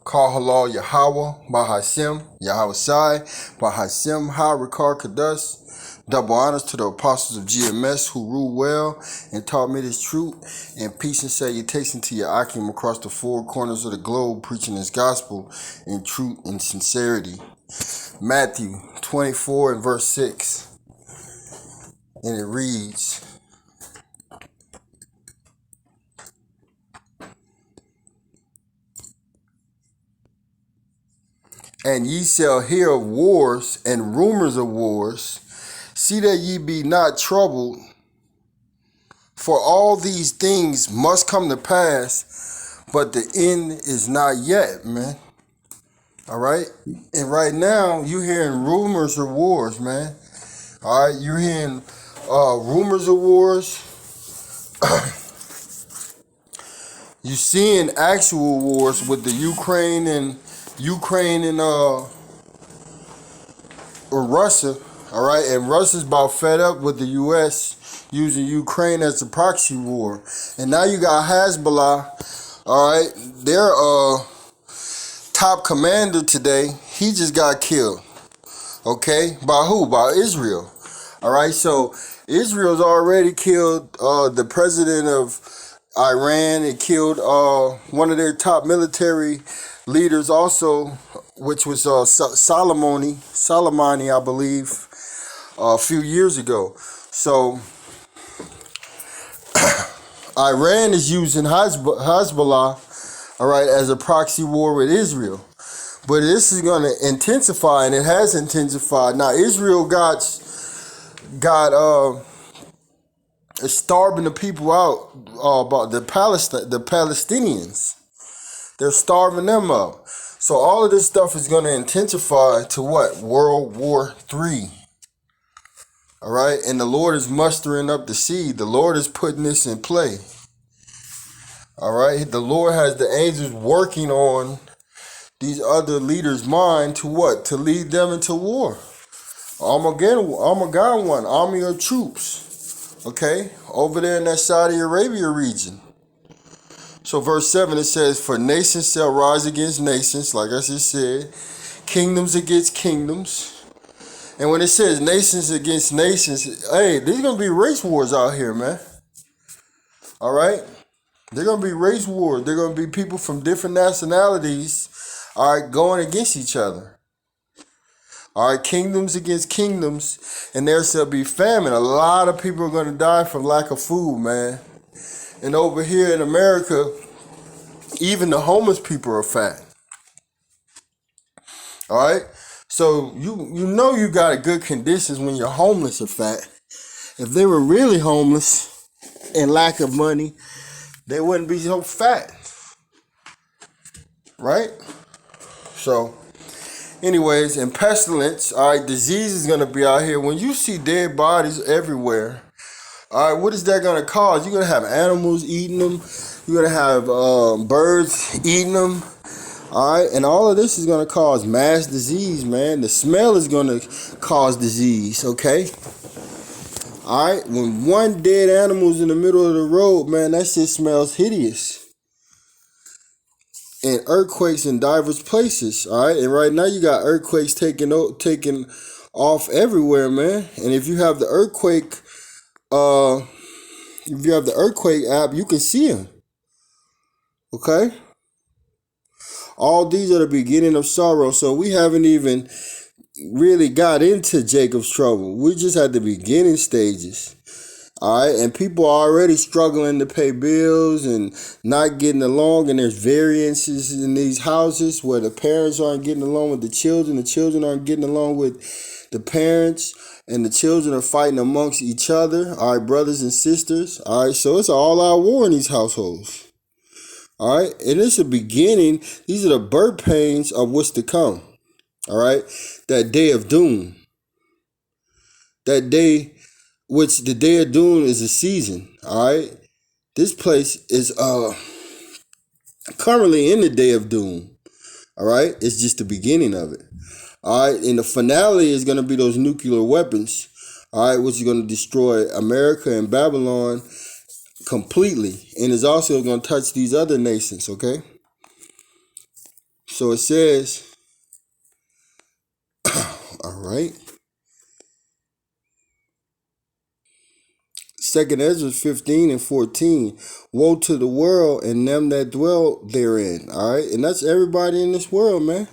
Kahalal Yahweh, Bahashem, Yahweh Shai, Bahashem, Ha Rikar Kadas. Double honors to the apostles of GMS who rule well and taught me this truth. And peace and salutation to your Akim across the four corners of the globe, preaching this gospel in truth and sincerity. Matthew 24 and verse 6. And it reads, "And ye shall hear of wars and rumors of wars. See that ye be not troubled, for all these things must come to pass, but the end is not yet," man. All right? And right now, you're hearing rumors of wars, man. All right? You're hearing rumors of wars. You're seeing actual wars with the Ukraine and Russia. All right, and Russia's about fed up with the U.S. using Ukraine as a proxy war. And now you got Hezbollah, all right, their top commander today, he just got killed, okay? By who? By Israel, all right? So Israel's already killed the president of Iran. It killed one of their top military leaders also, which was Soleimani, I believe, a few years ago. So Iran is using Hezbollah, all right, as a proxy war with Israel. But this is going to intensify, and it has intensified. Now Israel got starving the people out about the Palestinians. They're starving them out. So all of this stuff is going to intensify to what? World War III. All right, and the Lord is mustering up the seed. The Lord is putting this in play. All right, the Lord has the angels working on these other leaders' mind to what? To lead them into war. Armageddon, army of troops. Okay, over there in that Saudi Arabia region. So verse 7, it says, "For nations shall rise against nations," like I just said, "kingdoms against kingdoms." And when it says nations against nations, hey, there's going to be race wars out here, man. All right? They're going to be race wars. They're going to be people from different nationalities, all right, going against each other. All right, kingdoms against kingdoms, and there shall be famine. A lot of people are going to die from lack of food, man. And over here in America, even the homeless people are fat. All right? So you know you got good conditions when you're homeless or fat. If they were really homeless and lack of money, they wouldn't be so fat. Right? So, anyways, and pestilence, all right, disease is going to be out here. When you see dead bodies everywhere, all right, what is that going to cause? You're going to have animals eating them. You're going to have birds eating them. All right, and all of this is going to cause mass disease, man. The smell is going to cause disease, okay? All right, when one dead animal's in the middle of the road, man, that shit smells hideous. And earthquakes in diverse places, all right? And right now you got earthquakes taking off everywhere, man. And if you have the earthquake app, you can see them, okay? All these are the beginning of sorrow. So we haven't even really got into Jacob's trouble. We just at the beginning stages. All right. And people are already struggling to pay bills and not getting along. And there's variances in these houses where the parents aren't getting along with the children. The children aren't getting along with the parents. And the children are fighting amongst each other. All right, brothers and sisters. All right. So it's an all-out war in these households. All right, and it's a beginning. These are the birth pains of what's to come. All right, that day of doom. That day, which the day of doom is a season. All right, this place is currently in the day of doom. All right, it's just the beginning of it. All right, and the finale is going to be those nuclear weapons. All right, which is going to destroy America and Babylon completely, and is also going to touch these other nations, okay? So it says, all right. Second Ezra 15 and 14. Woe to the world and them that dwell therein. All right. And that's everybody in this world, man.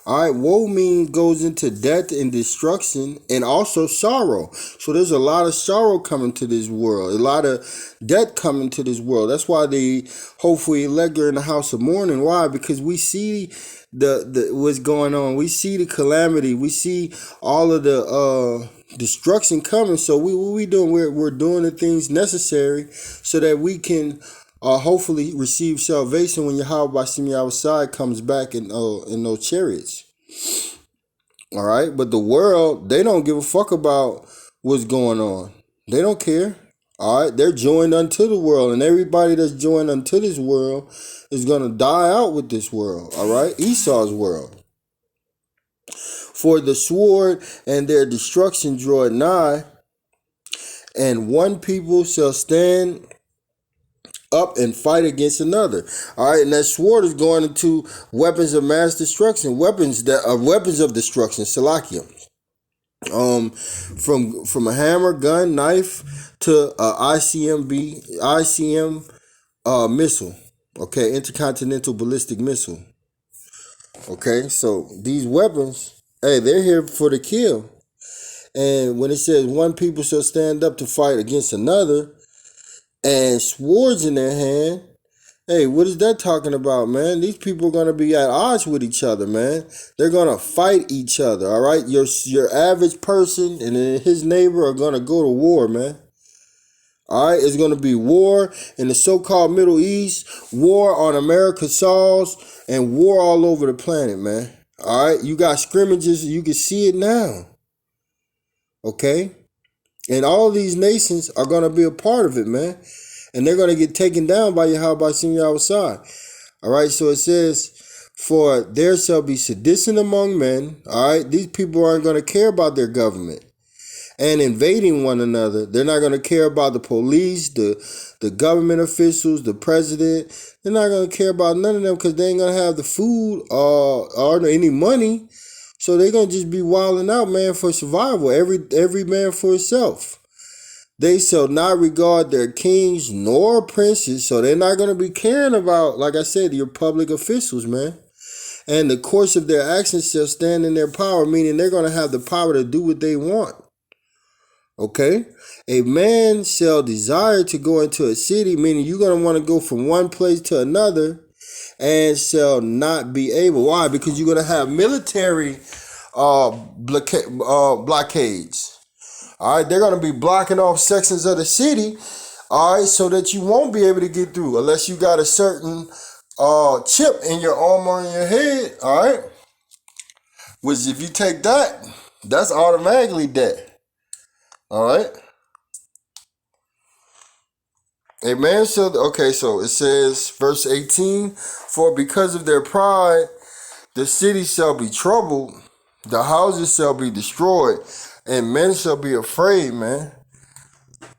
All right, woe means goes into death and destruction and also sorrow. So there's a lot of sorrow coming to this world, a lot of death coming to this world. That's why they hopefully elect her in the house of mourning. Why? Because we see the what's going on. We see the calamity. We see all of the destruction coming. So what we doing? We're doing the things necessary so that we can hopefully receive salvation when Yahweh Bashim Yahushai comes back in those chariots. All right, but the world, they don't give a fuck about what's going on. They don't care. All right, they're joined unto the world, and everybody that's joined unto this world is gonna die out with this world. All right, Esau's world. For the sword and their destruction draw nigh, and one people shall stand up and fight against another. All right, and that sword is going into weapons of mass destruction, weapons that are weapons of destruction, Salakia. From a hammer, gun, knife to ICM missile. Okay, intercontinental ballistic missile. Okay, so these weapons, hey, they're here for the kill. And when it says one people shall stand up to fight against another, and swords in their hand. Hey, what is that talking about, man? These people are gonna be at odds with each other, man. They're gonna fight each other. All right, your average person and his neighbor are gonna go to war, man. All right, it's gonna be war in the so-called Middle East, war on America's soils, and war all over the planet, man. All right, you got scrimmages. You can see it now. Okay. And all these nations are going to be a part of it, man. And they're going to get taken down by Yahweh Shem Yahushai. All right, so it says, for there shall be sedition among men. All right, these people aren't going to care about their government and invading one another. They're not going to care about the police, the government officials, the president. They're not going to care about none of them because they ain't going to have the food or any money. So they're going to just be wilding out, man, for survival. Every man for himself. They shall not regard their kings nor princes. So they're not going to be caring about, like I said, your public officials, man. And the course of their actions shall stand in their power, meaning they're going to have the power to do what they want. Okay? A man shall desire to go into a city, meaning you're going to want to go from one place to another, and shall not be able. Why? Because you're going to have military blockades. All right, they're going to be blocking off sections of the city, all right, so that you won't be able to get through unless you got a certain chip in your arm or in your head, all right? Which if you take that, that's automatically dead, all right? A man shall, okay, so it says, verse 18, for because of their pride, the city shall be troubled, the houses shall be destroyed, and men shall be afraid, man.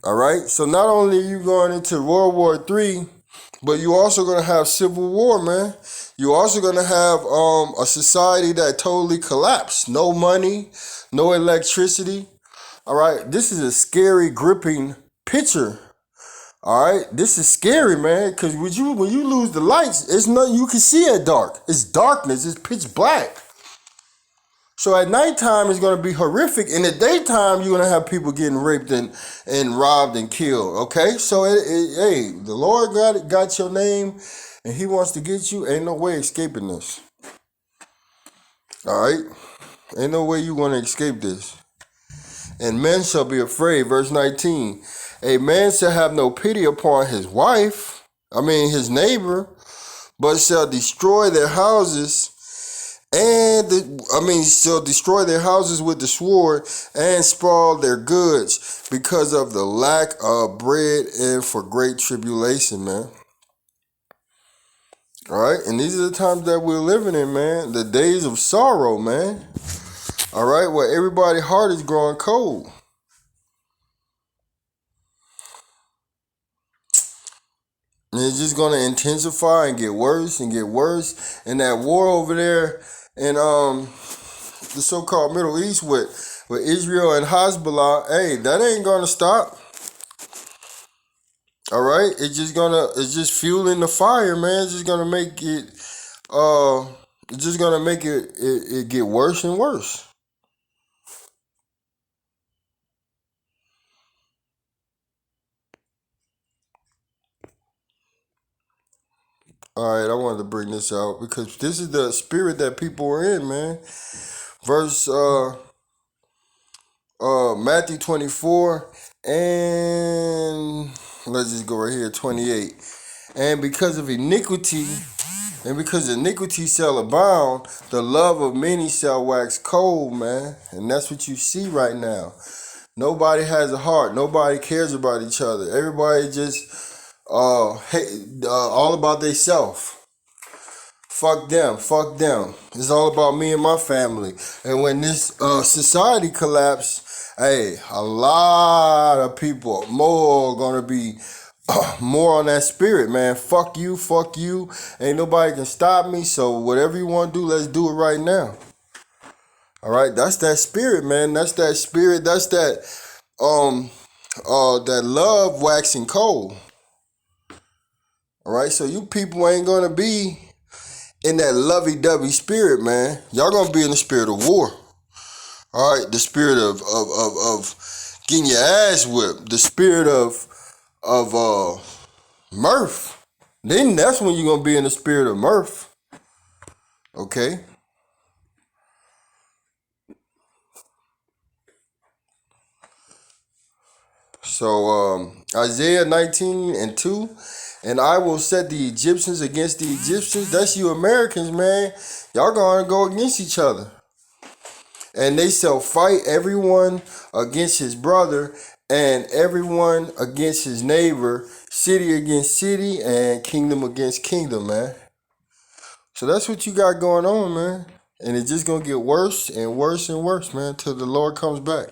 All right? So not only are you going into World War III, but you're also going to have civil war, man. You're also going to have a society that totally collapsed. No money, no electricity. All right? This is a scary, gripping picture. All right, this is scary, man. Because when you lose the lights, it's nothing you can see at dark. It's darkness. It's pitch black. So at nighttime, it's going to be horrific. In the daytime, you're going to have people getting raped and robbed and killed. Okay, so hey, the Lord got your name, and He wants to get you. Ain't no way escaping this. All right, ain't no way you going to escape this. And men shall be afraid. Verse 19. A man shall have no pity upon his wife, his neighbor, but shall destroy their houses, shall destroy their houses with the sword and spoil their goods because of the lack of bread and for great tribulation, man. All right, and these are the times that we're living in, man. The days of sorrow, man. All right, where everybody's heart is growing cold. And it's just gonna intensify and get worse and get worse. And that war over there in the so-called Middle East with Israel and Hezbollah, hey, that ain't gonna stop. All right, it's just fueling the fire, man. It's just gonna make it it's just gonna make it get worse and worse. All right, I wanted to bring this out because this is the spirit that people are in, man. Verse Matthew 24 and let's just go right here, 28. And because of iniquity, and because iniquity shall abound, the love of many shall wax cold, man. And that's what you see right now. Nobody has a heart. Nobody cares about each other. Everybody just all about themselves. Fuck them. Fuck them. It's all about me and my family. And when this society collapsed, hey, a lot of people more gonna be more on that spirit, man. Fuck you, fuck you. Ain't nobody can stop me. So whatever you want to do, let's do it right now. All right, that's that spirit, man. That's that spirit. That's that that love waxing cold. All right, so you people ain't gonna be in that lovey-dovey spirit, man. Y'all gonna be in the spirit of war. All right, the spirit of getting your ass whipped. The spirit of mirth. Then that's when you're gonna be in the spirit of mirth. Okay. So Isaiah 19:2, and I will set the Egyptians against the Egyptians. That's you Americans, man. Y'all gonna go against each other. And they shall fight everyone against his brother, and everyone against his neighbor, city against city, and kingdom against kingdom, man. So that's what you got going on, man. And it's just gonna get worse and worse and worse, man, till the Lord comes back.